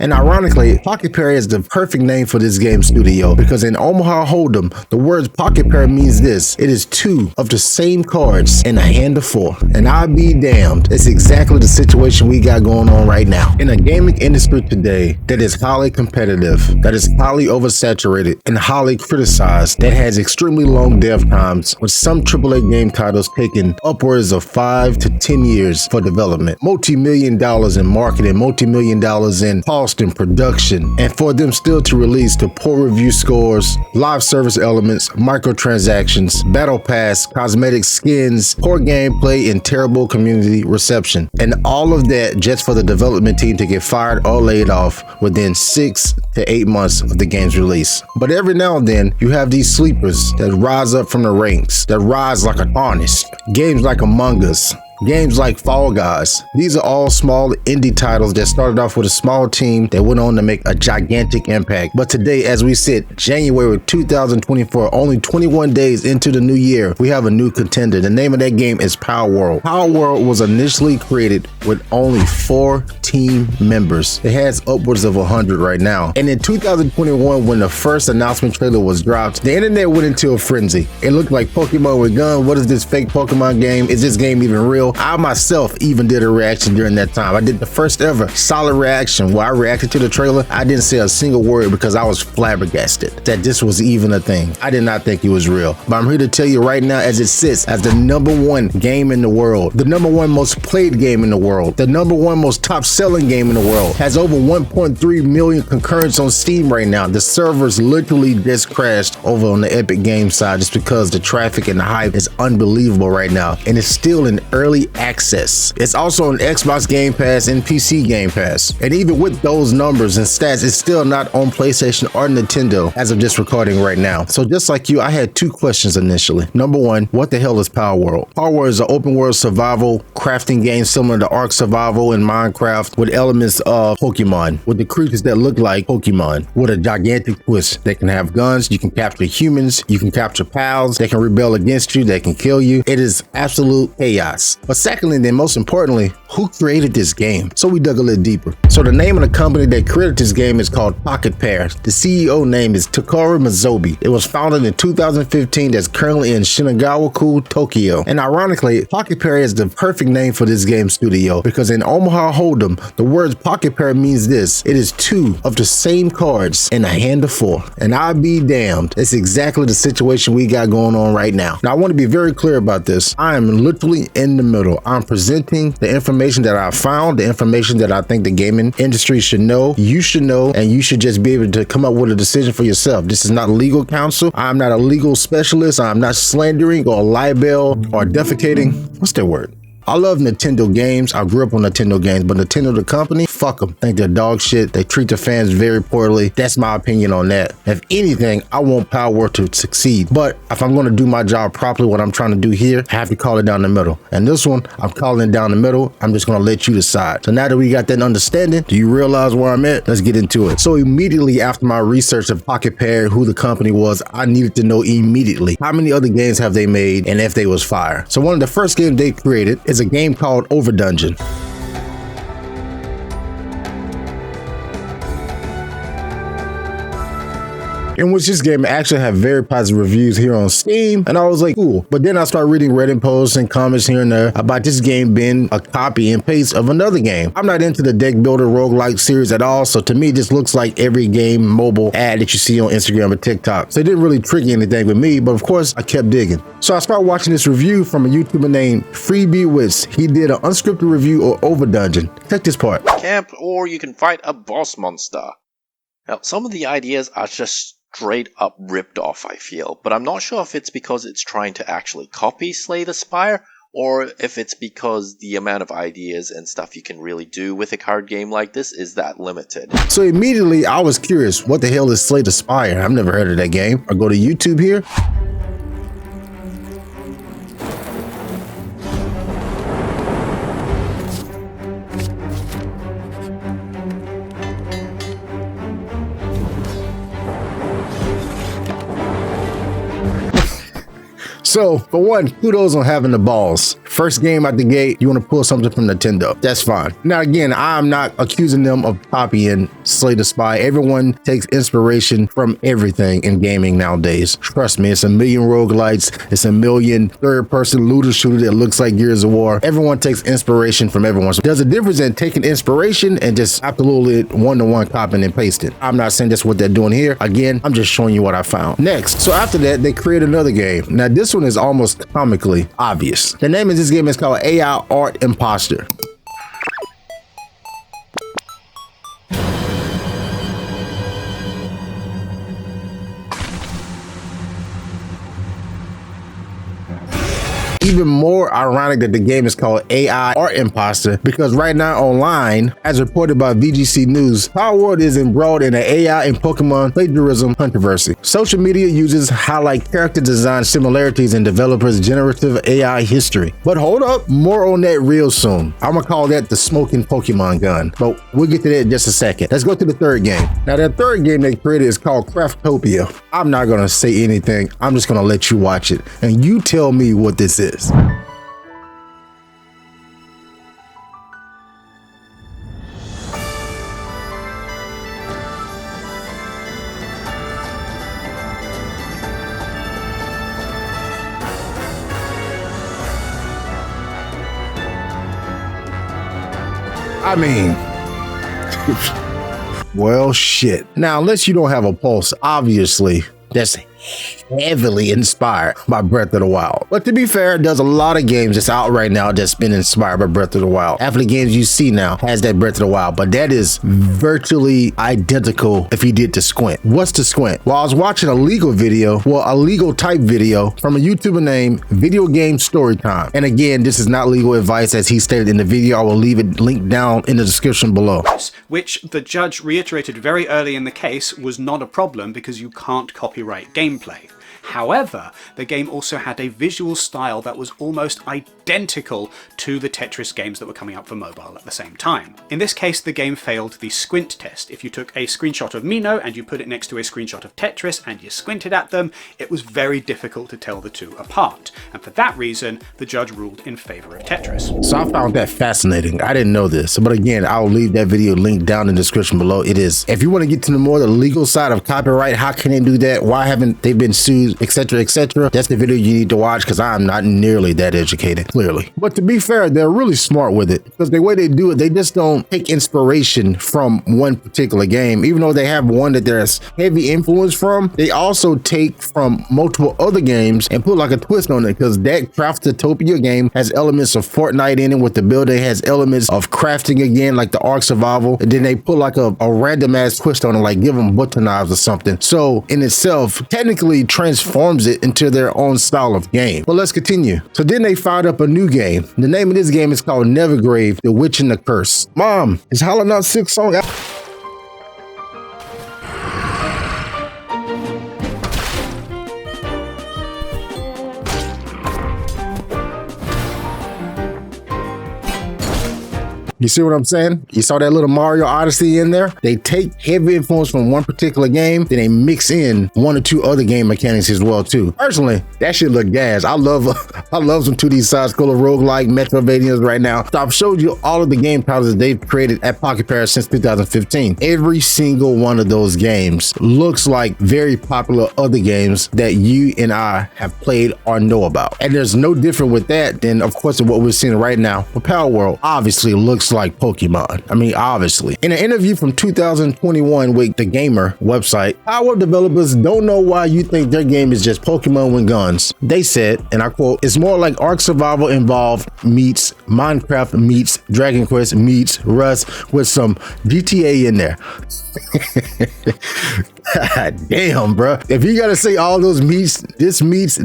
And ironically, Pocketpair is the perfect name for this game studio because in Omaha Hold'em, the words Pocketpair means this: it is two of the same cards in a hand of four. And I'll be damned, it's exactly the situation we got going on right now. In a gaming industry today that is highly competitive, that is highly oversaturated and highly criticized, that has extremely long dev times, with some AAA game titles taking upwards of 5 to 10 years for development, multi-million dollars in marketing, multi-million dollars in cost and production, and for them still to release to poor review scores, live service elements, microtransactions, battle pass, cosmetic skins, poor gameplay, and terrible community reception. And all of that just for the development team to get fired or laid off within 6 to 8 months of the game's release. But every now and then, you have these sleepers that rise up from the ranks, that rise like an honest. Games like Among Us, games like Fall Guys. These are all small indie titles that started off with a small team that went on to make a gigantic impact. But today, as we sit January 2024, only 21 days into the new year, we have a new contender. The name of that game is Palworld. Palworld was initially created with only 4 team members. It has upwards of 100 right now. And in 2021, when the first announcement trailer was dropped, the internet went into a frenzy. It looked like Pokemon with guns. What is this fake Pokemon game? Is this game even real? I myself even did a reaction during that time. I did the first ever solid reaction where I reacted to the trailer. I didn't say a single word because I was flabbergasted that this was even a thing. I did not think it was real. But I'm here to tell you right now, as it sits as the #1 game in the world, the #1 most played game in the world, the #1 most top selling game in the world, has over 1.3 million concurrents on Steam right now. The servers literally just crashed over on the Epic Games side just because the traffic and the hype is unbelievable right now. And it's still in early access. It's also on Xbox Game Pass and PC Game Pass. And even with those numbers and stats, it's still not on PlayStation or Nintendo as of this recording right now. So just like you, I had 2 questions initially. Number 1, what the hell is Palworld? Palworld is an open world survival crafting game similar to Ark Survival in Minecraft with elements of Pokemon, with the creatures that look like Pokemon, with a gigantic twist. They can have guns, you can capture humans, you can capture pals, they can rebel against you, they can kill you. It is absolute chaos. But secondly, then most importantly, who created this game? So we dug a little deeper. So the name of the company that created this game is called Pocketpair. The CEO name is Takara Mizobi. It was founded in 2015. That's currently in Shinagawa-ku, Tokyo. And ironically, Pocketpair is the perfect name for this game studio because in Omaha Hold'em, the words Pocketpair means this: it is two of the same cards in a hand of four. And I'll be damned, it's exactly the situation we got going on right now. Now I want to be very clear about this. I am literally in the middle. I'm presenting the information that I found, the information that I think the gaming industry should know, you should know, and you should just be able to come up with a decision for yourself. This is not legal counsel. I'm not a legal specialist. I'm not slandering or libel or defecating. What's that word? I love Nintendo games. I grew up on Nintendo games, but Nintendo, the company, fuck them. I think they're dog shit. They treat their fans very poorly. That's my opinion on that. If anything, I want Palworld to succeed. But if I'm going to do my job properly, what I'm trying to do here, I have to call it down the middle. And this one, I'm calling it down the middle. I'm just going to let you decide. So now that we got that understanding, do you realize where I'm at? Let's get into it. So immediately after my research of Pocketpair, who the company was, I needed to know immediately how many other games have they made and if they was fire. So one of the first games they created is a game called Overdungeon. In which this game actually had very positive reviews here on Steam, and I was like, cool. But then I started reading Reddit posts and comments here and there about this game being a copy and paste of another game. I'm not into the deck builder roguelike series at all, so to me, this looks like every game mobile ad that you see on Instagram or TikTok. So it didn't really trigger anything with me, but of course, I kept digging. So I started watching this review from a YouTuber named FreeBWits. He did an unscripted review of Overdungeon. Check this part. Camp, or you can fight a boss monster. Now, some of the ideas are just straight up ripped off, I feel, but I'm not sure if it's because it's trying to actually copy Slay the Spire, or if it's because the amount of ideas and stuff you can really do with a card game like this is that limited. So immediately I was curious, what the hell is Slay the Spire? I've never heard of that game. I go to YouTube here. So, for one, kudos on having the balls. First game out the gate, you want to pull something from Nintendo. That's fine. Now, again, I'm not accusing them of copying Slay the Spy. Everyone takes inspiration from everything in gaming nowadays. Trust me, it's a million roguelites. It's a million third-person looter shooter that looks like Gears of War. Everyone takes inspiration from everyone. So there's a difference in taking inspiration and just absolutely one-to-one copying and pasting. I'm not saying that's what they're doing here. Again, I'm just showing you what I found. Next, so after that, they created another game. Now, this one is almost comically obvious. The name of this game is called AI Art Imposter. Even more ironic that the game is called AI Art Imposter, because right now online, as reported by VGC News, Palword is embroiled in an AI and Pokemon plagiarism controversy. Social media users highlight character design similarities in developers' generative AI history. But hold up, more on that real soon. I'm gonna call that the smoking Pokemon gun, but we'll get to that in just a second. Let's go to the third game. Now, that third game they created is called Craftopia. I'm not gonna say anything. I'm just gonna let you watch it, and you tell me what this is. I mean, well, shit. Now, unless you don't have a pulse, obviously, that's heavily inspired by Breath of the Wild. But to be fair, there's a lot of games that's out right now that's been inspired by Breath of the Wild. Half of the games you see now has that Breath of the Wild, but that is virtually identical if you did the squint. What's the squint? Well, I was watching a legal type video from a YouTuber named Video Game Storytime. And again, this is not legal advice as he stated in the video. I will leave it linked down in the description below. Which the judge reiterated very early in the case was not a problem because you can't copyright gameplay. However, the game also had a visual style that was almost identical to the Tetris games that were coming out for mobile at the same time. In this case, the game failed the squint test. If you took a screenshot of Mino and you put it next to a screenshot of Tetris and you squinted at them, it was very difficult to tell the two apart. And for that reason, the judge ruled in favor of Tetris. So I found that fascinating. I didn't know this, but again, I'll leave that video linked down in the description below. It is. If you want to get to the more the legal side of copyright, how can they do that? Why haven't they been sued, etc., etc.? That's the video you need to watch because I'm not nearly that educated, clearly. But to be fair, they're really smart with it because the way they do it, they just don't take inspiration from one particular game. Even though they have one that there's heavy influence from, they also take from multiple other games and put like a twist on it, because that Craftopia game has elements of Fortnite in it with the building, has elements of crafting again, like the Ark Survival, and then they put like a random ass twist on it, like give them butcher knives or something. So in itself, technically transforms it into their own style of game. But let's continue. So then they fired up a new game. The name of this game is called Nevergrave, The Witch and the Curse. Mom, is Hollow Out Silksong out? You see what I'm saying? You saw that little Mario Odyssey in there? They take heavy influence from one particular game, then they mix in one or two other game mechanics as well too. Personally, that shit look gas. I love some 2D side-scroller roguelike Metroidvanias right now. So I've showed you all of the game titles that they've created at Pocketpair since 2015. Every single one of those games looks like very popular other games that you and I have played or know about. And there's no different with that than, of course, what we're seeing right now. But Palworld obviously looks like Pokemon. I mean, obviously. In an interview from 2021 with the Gamer website, Palword developers don't know why you think their game is just Pokemon with guns. They said, and I quote, "It's more like Ark Survival involved meets Minecraft meets Dragon Quest meets Rust with some GTA in there." God damn, bro. If you gotta say all those meets, this meets,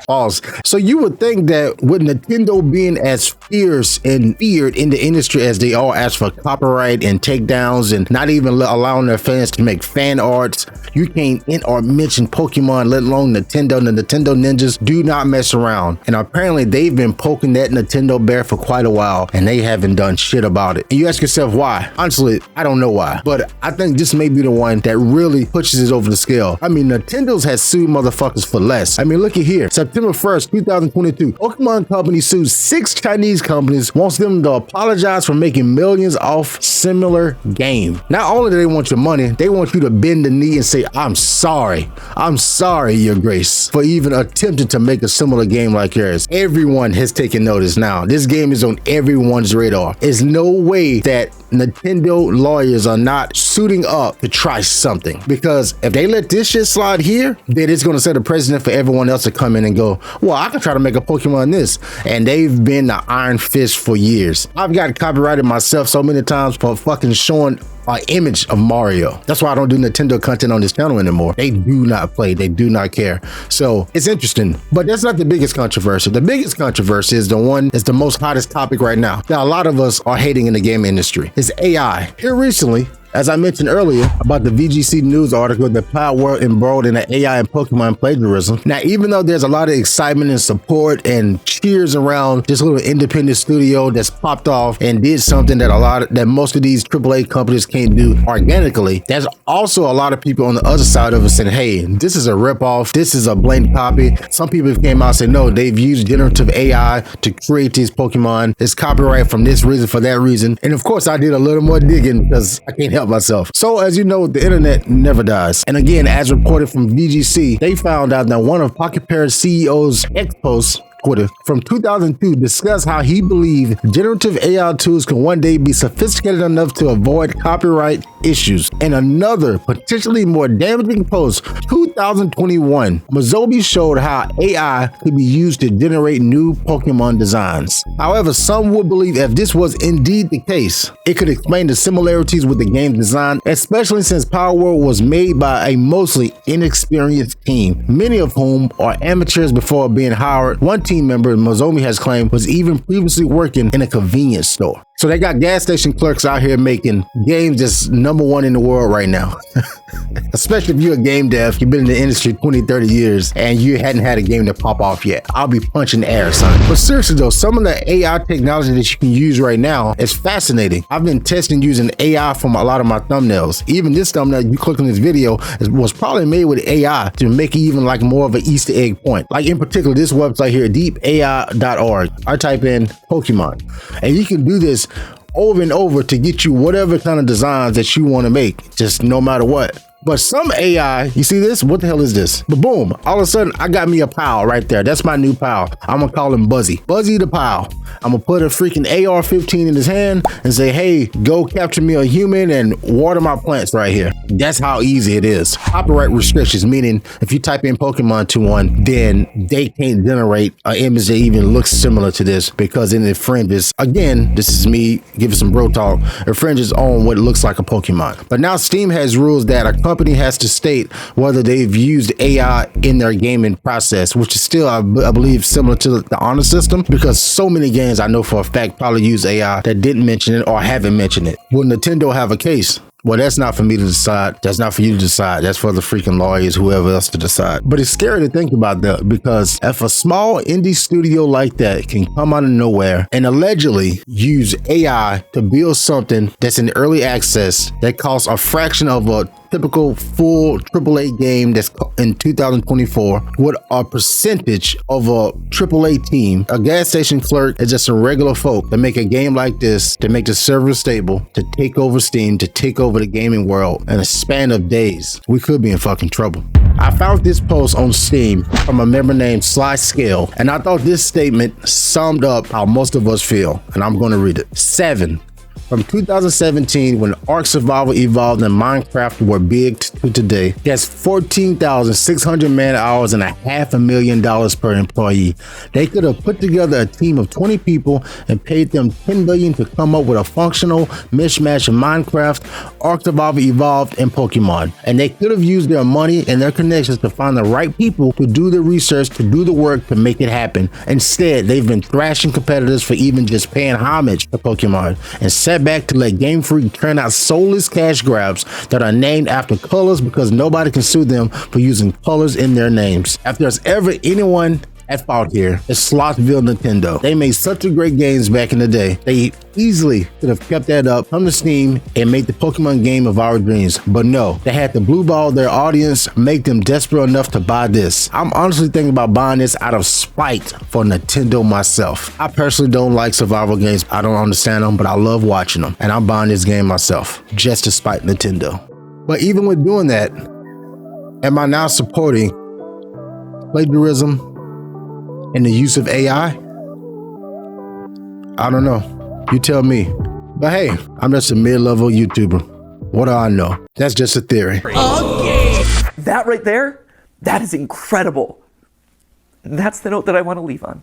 pause. So you would think that with Nintendo being as fierce and feared in the industry as they are, as for copyright and takedowns and not even allowing their fans to make fan arts, you can't or mention Pokemon, let alone Nintendo. The Nintendo ninjas do not mess around. And apparently they've been poking that Nintendo bear for quite a while and they haven't done shit about it. And you ask yourself why? Honestly, I don't know why. But I think this may be the one that really really pushes it over the scale. I mean, Nintendo's has sued motherfuckers for less. I mean, look at here. September 1st, 2022, Pokemon Company sues 6 Chinese companies, wants them to apologize for making millions off similar game. Not only do they want your money, they want you to bend the knee and say, I'm sorry, your grace, for even attempting to make a similar game like yours. Everyone has taken notice now. This game is on everyone's radar. There's no way that Nintendo lawyers are not suiting up to try something, because if they let this shit slide here, then it's going to set a precedent for everyone else to come in and go, well, I can try to make a Pokemon this. And they've been the iron fist for years. I've gotten copyrighted myself so many times for fucking showing an image of Mario. That's why I don't do Nintendo content on this channel anymore. They do not play. They do not care. So it's interesting, but that's not the biggest controversy. The biggest controversy is the one that's the most hottest topic right now that a lot of us are hating in the game industry. It's AI. Here recently, as I mentioned earlier about the VGC news article that Palword embroiled in the AI and Pokemon plagiarism. Now, even though there's a lot of excitement and support and cheers around this little independent studio that's popped off and did something that most of these AAA companies can't do organically, there's also a lot of people on the other side of it saying, hey, this is a ripoff. This is a blatant copy. Some people came out and said, no, they've used generative AI to create these Pokemon. It's copyright from this reason, for that reason. And of course, I did a little more digging because I can't help myself. So as you know, the internet never dies. And again, as reported from VGC, they found out that one of Pocketpair's CEO's ex-posts from 2002 discussed how he believed generative AI tools can one day be sophisticated enough to avoid copyright issues. And another potentially more damaging post, 2021, Mozobi showed how AI could be used to generate new Pokemon designs. However, some would believe if this was indeed the case, it could explain the similarities with the game's design, especially since Palworld was made by a mostly inexperienced team, many of whom are amateurs before being hired. One team member Mozomi has claimed was even previously working in a convenience store. So they got gas station clerks out here making games that's #1 in the world right now. Especially if you're a game dev, you've been in the industry 20, 30 years, and you hadn't had a game to pop off yet. I'll be punching air, son. But seriously though, some of the AI technology that you can use right now is fascinating. I've been testing using AI from a lot of my thumbnails. Even this thumbnail you click on this video was probably made with AI to make it even like more of an Easter egg point. Like in particular, this website here, deepai.org. I type in Pokemon, and you can do this over and over to get you whatever kind of designs that you want to make, just no matter what. But some AI, you see this? What the hell is this? But boom, all of a sudden, I got me a pal right there. That's my new pal. I'm gonna call him Buzzy. Buzzy the pal. I'm gonna put a freaking AR-15 in his hand and say, hey, go capture me a human and water my plants right here. That's how easy it is. Copyright restrictions, meaning if you type in Pokemon to one, then they can't generate an image that even looks similar to this because it infringes. Again, this is me giving some bro talk. Infringes on what looks like a Pokemon. But now Steam has rules that a company has to state whether they've used AI in their gaming process, which is still, I believe, similar to the honor system, because so many games I know for a fact probably use AI that didn't mention it or haven't mentioned it. Will Nintendo have a case? Well, that's not for me to decide. That's not for you to decide. That's for the freaking lawyers, whoever else to decide. But it's scary to think about that, because if a small indie studio like that can come out of nowhere and allegedly use AI to build something that's in early access that costs a fraction of a typical full AAA game that's in 2024 with a percentage of a AAA team, a gas station clerk is just some regular folk that make a game like this, to make the server stable, to take over Steam, to take over the gaming world in a span of days. We could be in fucking trouble. I found this post on Steam from a member named Sly Scale, and I thought this statement summed up how most of us feel, and I'm going to read it. 7. From 2017, when Ark Survival Evolved and Minecraft were big, to today, that's 14,600 man hours and $500,000 per employee. They could have put together a team of 20 people and paid them $10 billion to come up with a functional mishmash of Minecraft, Ark Survival Evolved, and Pokemon. And they could have used their money and their connections to find the right people to do the research, to do the work, to make it happen. Instead, they've been thrashing competitors for even just paying homage to Pokemon, and sat back to let Game Freak turn out soulless cash grabs that are named after colors because nobody can sue them for using colors in their names. If there's ever anyone at fault here is Slothville Nintendo. They made such a great games back in the day. They easily could have kept that up, come to Steam, and made the Pokemon game of our dreams. But no, they had to blue ball their audience, make them desperate enough to buy this. I'm honestly thinking about buying this out of spite for Nintendo myself. I personally don't like survival games. I don't understand them, but I love watching them. And I'm buying this game myself, just to spite Nintendo. But even with doing that, am I now supporting plagiarism and the use of AI? I don't know. You tell me. But hey, I'm just a mid-level YouTuber. What do I know? That's just a theory. That right there, that is incredible. That's the note that I want to leave on.